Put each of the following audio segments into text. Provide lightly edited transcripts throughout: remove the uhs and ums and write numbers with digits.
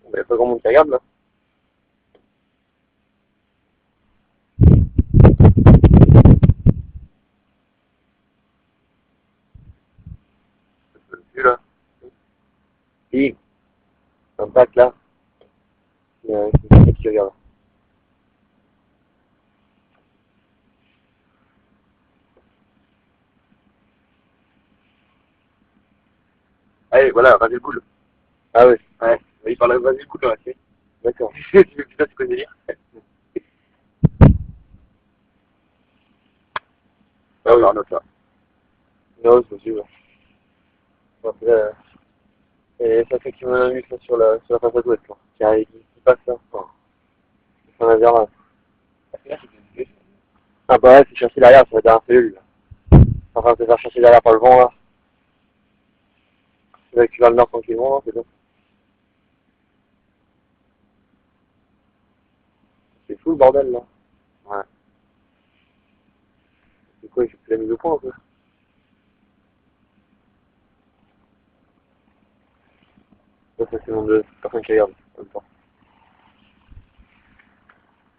Il n'y a pas grand monde qui regarde là. Vu là. Si, un bac là. Il y a un mec qui regarde. Allez, voilà, rasez le coude. Ah ouais. Ouais. Il parle de raser le coude là, tu sais. D'accord. Tu sais quoi délire. Ah oui, un autre là. Non, c'est possible. Après, et ça fait qu'il me l'a mis ça sur la façade ouest, là. Qui passe là. Enfin, c'est un laser là. Ah bah ouais, c'est chercher derrière, sur la dernière cellule là. Enfin, c'est faire chercher derrière par le vent là. C'est là que tu vas le nord tranquillement, là, c'est bon. C'est fou le bordel là. Ouais. C'est quoi, j'ai plus la mise au point un peu. Ça c'est le nombre de personnes qui regardent en même temps.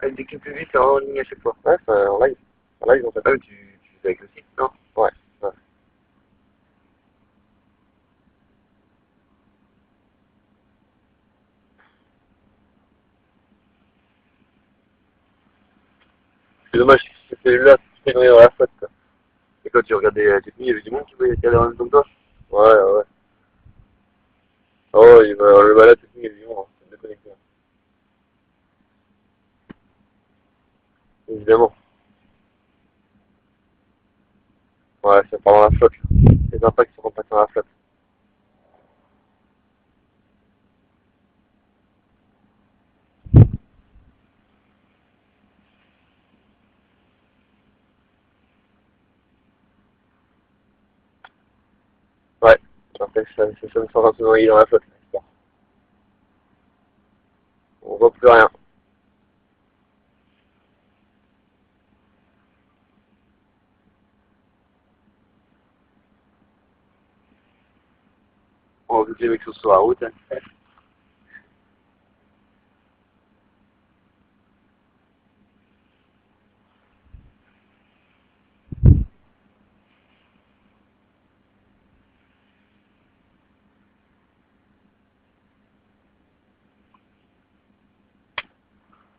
Avec des clips plus vite, c'est en ligne à chaque fois. Ouais, c'est en live. En live, on fait pas, tu fais avec le site, non? Ouais, ouais. C'est dommage, cette cellule-là, tu fais dans la flotte, quoi. Et quand tu regardais tes filles, il y avait du monde qui voyait qu'il y avait en même temps que toi. Ouais, ouais. Oh, il va, le balade, c'est fini, il y a du monde, hein. C'est déconnecté. Évidemment. Ouais, ça part dans la flotte, là. Les impacts sont repassés dans la flotte. Ouais. Après, ça me sent un peu noyé dans la flotte, là. On voit plus rien. On veut que les mecs sont sur la route, hein.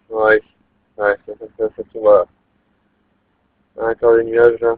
Ouais. Ouais, ça tombe à l'intérieur des nuages, là.